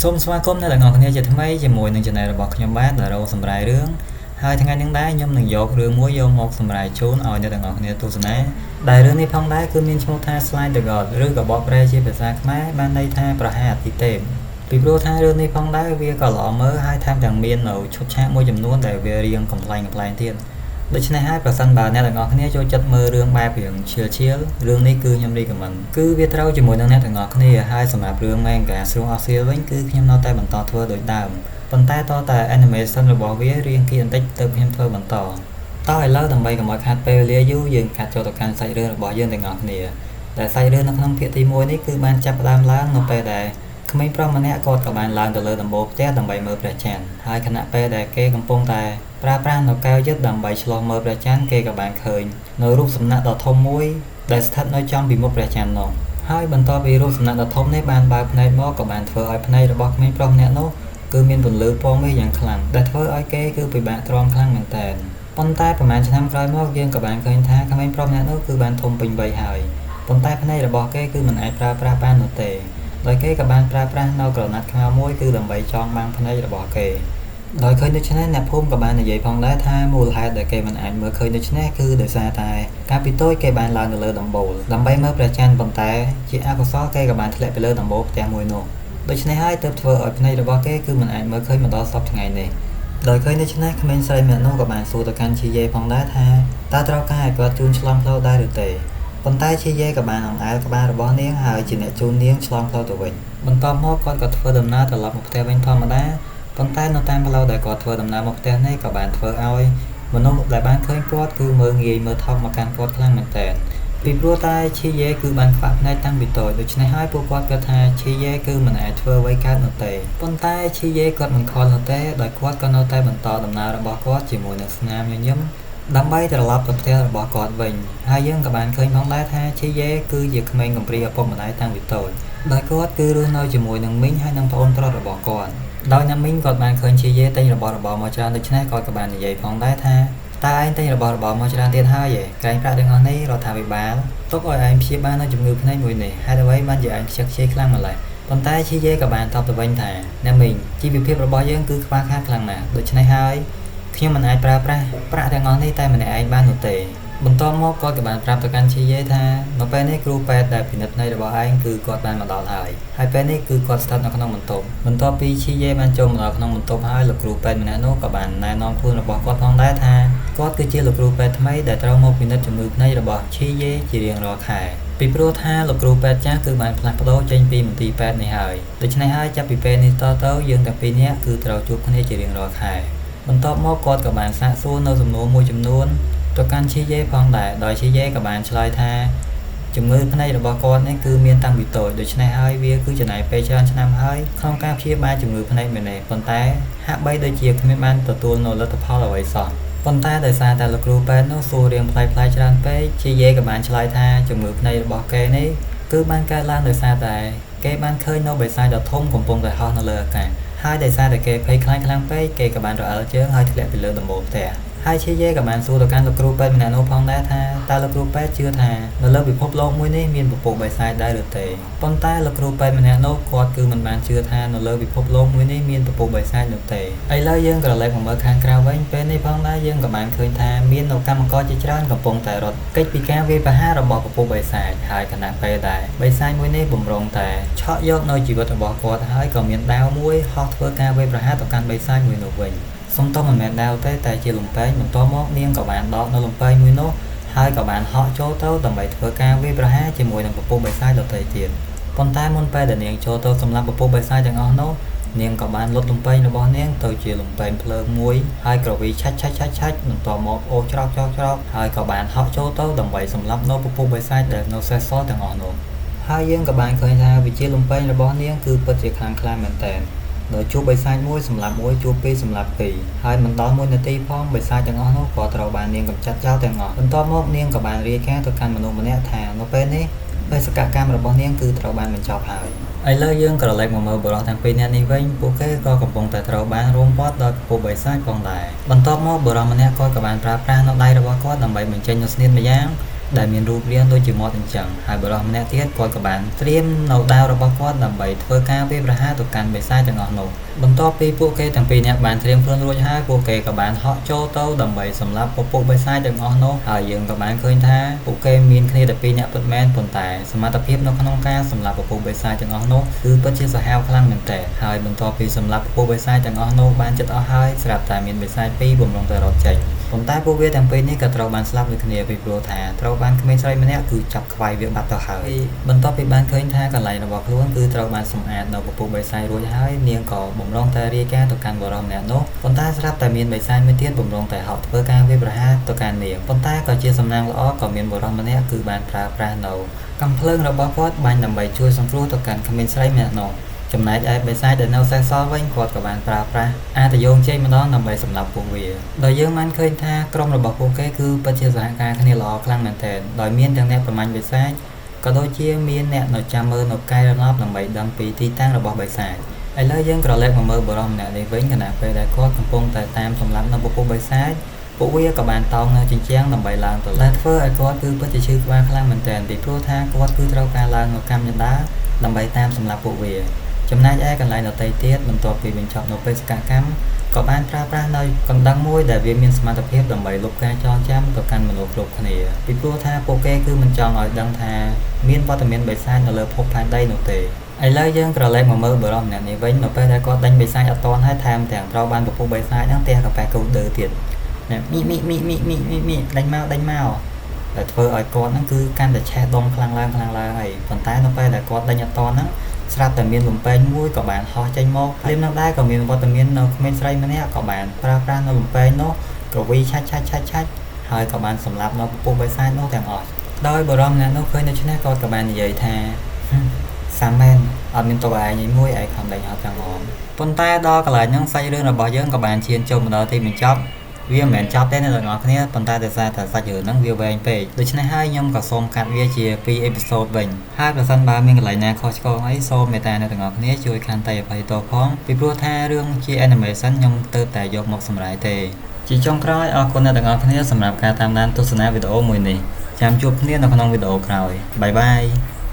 សូមស្វាគមន៍អ្នកទាំងអស់គ្នាជាថ្មីជាមួយនឹង channel របស់ខ្ញុំបាទដែលរកសម្រាយរឿងហើយថ្ងៃនេះដែរខ្ញុំនឹងយករឿងមួយយកមកសម្រាយជូនឲ្យអ្នកទាំងអស់គ្នាទស្សនាដែលរឿងនេះផងដែរគឺមានឈ្មោះថា Slide the God ឬក៏បកប្រែជាភាសាខ្មែរបានន័យថាប្រហែលអាទិទេពពីព្រោះថារឿងនេះផងដែរវាក៏ល្អមើលហើយថែមទាំងមាននៅឈុតឆាកមួយចំនួនដែលវារៀងកំ pl ែងទៀតដូច្នេះហើយប្រសិនបើអ្នកទាំងអស់គ្នាចូលចិត្តមើលរឿងបែបរឿងឈៀលរឿងនេះគឺខ្ញុំរីកមិនគឺវាត្រូវជាមួយនឹងអ្នកទាំងអស់គ្នាហើយសម្រាប់រឿង manga ស្រួងអស់សៀលវិញគឺខ្ញុំនៅតែបន្តធ្វើដូចដើមប៉ុន្តែតតែ animation របស់វារៀងគៀបន្តិចទៅខ្ញុំធ្វើបន្តតឥឡូវដើម្បីកុំឲ្យខាត់ពេលវេលាយូរយើងកាត់ចូលទៅកាន់សាច់រឿងរបស់យើងទាំងអស់គ្នាដែលសាច់រឿងនៅក្នុងភាគទី1នេះគឺបានចាប់ផ្ដើមឡើងនៅពេលដែលក្មេងប្រុសម្នាក់គាត់ក៏បានឡើងទៅលើដំបូលផ្ទះដើម្បីមើលព្រះច័ន្ទហើយខណៈពេលដែលគេកំពុងតែប្រើប្រាស់នៅកែវយឹតដើម្បីឆ្លោះមើលព្រះច័ន្ទគេក៏បានឃើញនៅរូបសំណាកដ៏ធំមួយដែលស្ថិតនៅចំពីមុខព្រះច័ន្ទនោះហើយបន្ទាប់ពីរូបសំណាកដ៏ធំនេះបានបើកភ្នែកមកក៏បានធ្វើឲ្យភ្នែករបស់ក្មេងប្រុសម្នាក់នោះគឺមានពន្លឺពណ៌មាសយ៉ាងខ្លាំងដែលធ្វើឲ្យគេគឺពិបាកទ្រាំខ្លាំងមែនទែនប៉ុន្តែប្រហែលឆ្នាំក្រោយមកយើងក៏បានឃើញថាក្មេងប្រុសម្នាក់នោះគឺបានធំពេញវ័យហើយប៉ុន្តែភ្នែករបស់គេគឺមិនអាចប្រើប្រាស់បាននោះទេដោយគេក៏បានប្រើប្រាស់នៅក្រណាត់ខ្មៅមួយគឺដើម្បីចងបាំងភ្នែករបស់គេដោយឃើញដូច្នេះអ្នកភូមិក៏បាននិយាយផងដែរថាមូលហេតុដែលគេមិនអាចមើលឃើញដូច្នេះគឺដោយសារតែកាលពីតូចគេបានឡើងទៅលើដំបូលដើម្បីមើលព្រះច័ន្ទប៉ុន្តែជាអកុសលគេក៏បានធ្លាក់ទៅលើដំបូលផ្ទះមួយនោះដូច្នេះហើយទើបធ្វើឲ្យភ្នែករបស់គេគឺមិនអាចមើលឃើញមកដល់សពថ្ងៃនេះដោយឃើញដូច្នេះក្មេងស្រីម្នាក់នោះក៏បានសួរទៅកាន់ជាយេផងដែរថាតើត្រូវការឲ្យគាត់ជូនឆ្លងផ្លូវដែរឬទេប៉ុន្តែជាយេក៏បានអង្អែលក្បាលរបស់នាងហើយជាអ្នកជូននាងឆ្លងផ្លូវទៅវិញបន្ទាប់មកគាត់ក៏ធ្វើដំណើរត្រឡប់មកផ្ទះវិញធម្មតាប៉ុន្តែនៅតាមផ្លូវដែលគាត់ធ្វើដំណើរមកផ្ទះនេះក៏បានធ្វើឲ្យមនុស្សដែលបានឃើញគាត់គឺមើលងាយមើលថប់មកកាន់គាត់ខ្លាំងមែនទែនពីព្រោះតែឈីយេគឺបានខ្វាក់ភ្នែកតាំងពីតូចដូច្នេះហើយពួកគាត់គិតថាឈីយេគឺមិនអាចធ្វើអ្វីកើតនោះទេប៉ុន្តែឈីយេគាត់មិនខលនោះទេដោយគាត់ក៏នៅតែបន្តដំណើររបស់គាត់ជាមួយនឹងស្នាមញញឹមដើម្បីត្រឡប់ទៅផ្ទះរបស់គាត់វិញហើយយើងក៏បានឃើញផងដែរថាឈីយេគឺជាក្មេងកំព្រាឪពុកម្ដាយតាំងពីតូចដោយគាត់គឺរស់នៅជាមួយនឹងមីងហើយនឹងប្អូនប្រុសរបស់គាត់ដោយណាមីងគាត់បានឃើញឈីយេទិញរបស់របរមកច្រើនដូច្នេះគាត់ក៏បាននិយាយផងដែរថាតើឯងទិញរបស់របរមកច្រើនទៀតហើយកែងប្រាក់ទាំងអស់នេះរដ្ឋាភិបាលទុកឲ្យឯងព្យាបាលនៅជំងឺភ្នែកមួយនេះហេតុអ្វីបានជាឯងខ្ជិលខ្ជាយខ្លាំងម្ល៉េះប៉ុន្តែឈីយេក៏បានតបទៅវិញថាណាមីងជីវភាពរបស់យើងគឺខ្វះខាតខ្លាំងណាស់ដូច្នេះហើយខ្ញុំមិនអាចប្រើប្រាស់ប្រាក់ទាំងអស់នេះតែម្នាក់ឯងបាននោះទេបន្ទាប់មកគាត់ក៏បានប្រាប់ទៅកាន់ឈីយេថានៅពេលនេះគ្រូពេទ្យដែលពិនិត្យភ្នែករបស់ឯងគឺគាត់បានមកដល់ហើយពេលនេះគឺគាត់ស្ថិតនៅក្នុងបន្ទប់បន្ទាប់ពីឈីយេបានចូលមកដល់ក្នុងបន្ទប់ហើយលោកគ្រូពេទ្យម្នាក់នោះក៏បានណែនាំខ្លួនរបស់គាត់ផងដែរថាគាត់គឺជាលោកគ្រូពេទ្យថ្មីដែលត្រូវមកពិនិត្យជំងឺភ្នែករបស់ឈីយេជារៀងរាល់ខែពីព្រោះថាលោកគ្រូពេទ្យចាស់គឺបានផ្លាស់ប្ដូរចេញពីមន្ទីរពេទ្យនេះហើយដូច្នេះហើយចាប់ពីពេលនេះតទៅយើងទាំងពីរនាក់គឺត្រូវជួបគ្នាជារៀងរាល់ខែបន្ទាប់មកគាត់ក៏បានសាកសួរនៅសំណួរមួយចំនួនទៅកាន់ឈីយេផងដែរដោយឈីយេក៏បានឆ្លើយថាជំងឺភ្នែករបស់គាត់នេះគឺមានតាំងពីតូចដូច្នេះហើយវាគឺចំណាយពេលច្រើនឆ្នាំហើយក្នុងការព្យាបាលជំងឺភ្នែកមែនទេប៉ុន្តែហាក់បីដូចជាគ្មានបានទទួលនៅលទ្ធផលអ្វីសោះប៉ុន្តែដោយសារតែលោកគ្រូពេទ្យនោះសួររៀងប្លែកៗច្រើនពេកឈីយេក៏បានឆ្លើយថាជំងឺភ្នែករបស់គេនេះគឺបានកើតឡើងដោយសារតែគេបានឃើញនៅបិសាចដ៏ធំកំពុងតែហោះនៅលើអាកាសហើយដោយសារតែគេភ័យខ្លាចខ្លាំងពេកគេក៏បានរអិលជើងហើយធ្លាក់ពីលើដំបូលផ្ទះហើយឈីយេក៏បានសួរទៅកាន់លោកគ្រូពេទ្យម្នាក់នោះផងដែរថាតើលោកគ្រូពេទ្យជឿថានៅលើពិភពលោកមួយនេះមានពពួកបិសាចដែរឬទេប៉ុន្តែលោកគ្រូពេទ្យម្នាក់នោះគាត់គឺមិនបានជឿថានៅលើពិភពលោកមួយនេះមានពពួកបិសាចនោះទេឥឡូវយើងក៏លេចមកមើលខាងក្រៅវិញពេលនេះផងដែរយើងក៏បានឃើញថាមាននៅកម្មករជាច្រើនកំពុងតែរត់គេចពីការវាយប្រហាររបស់ពពួកបិសាចហើយខណៈពេលដែរបិសាចមួយនេះបំរុងតែឆក់យកនៅជីវិតរបស់គាត់ហើយក៏មានដាវមួយហោះធ្វើការវាយប្រហារទៅកាន់បិសាចមួយនោះវិញសុំតមិនមែនដាវទេតែជាលំពែងបន្ទាប់មកនាងក៏បានដកនៅលំពែងមួយនោះហើយក៏បានហោះចូលទៅដើម្បីធ្វើការវាយប្រហារជាមួយនឹងពពួកបិសាចដទៃទៀតប៉ុន្តែមុនពេលដែលនាងចូលទៅសម្លាប់ពពួកបិសាចទាំងអស់នោះនាងក៏បានលុតលំពែងរបស់នាងទៅជាលំពែងភ្លើងមួយហើយក្រវីឆាច់បន្ទាប់មកអូសច្រកហើយក៏បានហោះចូលទៅដើម្បីសម្លាប់នៅពពួកបិសាចដែលនៅសេសសល់ទាំងអស់នោះហើយយើងក៏បានឃើញថាវិជាលំពែងរបស់នាងគឺពិតជាខ្លាំងក្លាមែនទែនដោយជួបបិសាចមួយសម្រាប់មួយជួបពីរសម្រាប់ពីរហើយមិនដល់1នាទីផងបិសាចទាំងអស់នោះក៏ត្រូវបាននាងកម្ចាត់ចោលទាំងអស់បន្ទាប់មកនាងក៏បានរាយការណ៍ទៅកាន់មនុស្សម្នាក់ថានៅពេលនេះបេសកកម្មរបស់នាងគឺត្រូវបានបញ្ចប់ហើយឥឡូវយើងក៏លេចមកមើលបុរសទាំងពីរនាក់នេះវិញពួកគេក៏កំពុងតែត្រូវបានរួមព័ទ្ធដោយពពួកបិសាចផងដែរបន្ទាប់មកបុរសម្នាក់គាត់ក៏បានប្រើប្រាស់នៅដៃរបស់គាត់ដើម្បីបញ្ចេញនូវស្នៀតម្យ៉ាង ដែលមានរូបរាងដូចជាមាត់អញ្ចឹងហើយបរិសម្នាក់ទៀតគាត់ក៏បានត្រៀមនៅដាវរបស់គាត់ដើម្បីធ្វើការវាយប្រហារទៅកាន់បិសាចទាំងអស់នោះបន្ទាប់ពីពួកគេទាំងពីរនាក់បានត្រៀមខ្លួនរួចហើយពួកគេក៏បានហក់ចូលទៅដើម្បីសម្លាប់ពពួកបិសាចទាំងអស់នោះហើយយើងក៏បានឃើញថាពួកគេមានគ្នាតែពីរនាក់ពិតមែនប៉ុន្តែសមត្ថភាពនៅក្នុងការសម្លាប់ពពួកបិសាចទាំងអស់នោះគឺពិតជាសាហាវខ្លាំងមែនទែនហើយបន្ទាប់ពីសម្លាប់ពពួកបិសាចទាំងអស់នោះបានចិត្តអស់ហើយស្រាប់តែមានបិសាចពីរបំរុងតែរត់ចេញប៉ុន្តែពួកវាទាំងពីរនេះក៏ត្រូវបានស្លាប់ដូចគ្នាពីព្រោះថាត្រូវបានក្មេងស្រីម្នាក់គឺចាប់ខ្វាយវាបាត់ទៅហើយបន្ទាប់ពីបានឃើញថាកន្លែងរបស់ខ្លួនគឺត្រូវបានសម្អាតនៅពពួកបិសាចរួចហើយនាងក៏បំរុងតែរាយការណ៍ទៅកាន់បរិសម្នាក់នោះប៉ុន្តែស្រាប់តែមានបិសាចមួយទៀតបំរុងតែហក់ធ្វើការវាយប្រហារទៅកាន់នាងប៉ុន្តែក៏ជាសំណាងល្អក៏មានបរិសម្នាក់គឺបានប្រើប្រាស់នៅកាំភ្លើងរបស់គាត់បាញ់ដើម្បីជួយសង្គ្រោះទៅកាន់ក្មេងស្រីម្នាក់នោះចំណែកឯបិសាចដែលនៅសេសសល់វិញគាត់ក៏បានប្រើប្រាស់អាតយោងជ័យម្ដងដើម្បីសម្លាប់ពួកវាដោយយើងបានឃើញថាក្រុមរបស់ពួកគេគឺពិតជាសហការគ្នាល្អខ្លាំងមែនទែនដោយមានទាំងអ្នកប្រមាញ់បិសាចក៏ដូចជាមានអ្នកនៅចាំមើលនៅកាយរណបដើម្បីដឹងពីទីតាំងរបស់បិសាចឥឡូវយើងក្រឡេកមកមើលបរិសម្នាក់នេះវិញខណៈពេលដែលគាត់កំពុងតែតាមសម្លាប់នៅពពួកបិសាចពួកវាក៏បានតោងនៅជញ្ជាំងដើម្បីឡើងទៅលើធ្វើឲ្យគាត់គឺពិតជាឈឺក្បាលខ្លាំងមែនទែនពីព្រោះថាគាត់គឺត្រូវការឡើងនៅកម្មយន្តការដើម្បីតាមសម្លាប់ពួកវាចំណែកឯកន្លែងដទៃទៀតបន្ទាប់ពីបញ្ចប់នៅបេសកកម្មក៏បានប្រើប្រាស់នៅកណ្ដឹងមួយដែលវាមានសមត្ថភាពដើម្បីលុបការចងចាំទៅកាន់មនុស្សគ្រប់គ្នាពីព្រោះថាពួកគេគឺមិនចង់ឲ្យដឹងថាមានវត្តមានបិសាចនៅលើភពផែនដីនោះទេឥឡូវយើងក្រឡេកមកមើលបរិសម្នាក់នេះវិញនៅពេលដែលគាត់ដេញបិសាចអត់ទាន់ហើយថែមទាំងត្រូវបានពពួកបិសាចហ្នឹងទះកាប៉ែកូដឺទៀតមីដេញមកដែលធ្វើឲ្យគាត់ហ្នឹងគឺកាន់តែឆេះដុំខ្លាំងឡើងហើយប៉ុន្តែនៅពេលដែលគាត់ដេញអត់ទាន់ហ្នឹងស្រាប់តែមានលំពេងមួយក៏បានហោះចេញមកព្រាមនឹងដែរក៏មានវត្តមាននៅក្មេងស្រីម្នាក់ក៏បានប្រើប្រាស់នៅលំពេងនោះក្រវីឆាច់ហើយក៏បានសម្លាប់នៅពពួកបិសាចនោះទាំងអស់ដោយបរិមម្នាក់នោះឃើញដូច្នេះគាត់ក៏បាននិយាយថាសាមែនអត់មានតួឯងមួយឯងខំដេញអត់ទាំងអមប៉ុន្តែដល់កន្លែងហ្នឹងសាច់រឿងរបស់យើងក៏បានឈានចូលមកដល់ទីបញ្ចប់វាមិនមែនចប់ទេអ្នកទាំងអស់គ្នាប៉ុន្តែដោយសារតែសាច់រឿងហ្នឹងវាវែងពេកដូច្នេះហើយខ្ញុំក៏សូមកាត់វាជា2អេពីសូតវិញហើយប្រសិនបើមានកន្លែងណាខុសឆ្គងអីសូមមេត្តាអ្នកទាំងអស់គ្នាជួយខន្តីអភ័យទោសផងពីព្រោះថារឿងជា animation ខ្ញុំទើបតែយកមកសម្រាយទេជាចុងក្រោយអរគុណអ្នកទាំងអស់គ្នាសម្រាប់ការតាមដានទស្សនាវីដេអូមួយនេះចាំជួបគ្នានៅក្នុងវីដេអូក្រោយបាយបាយ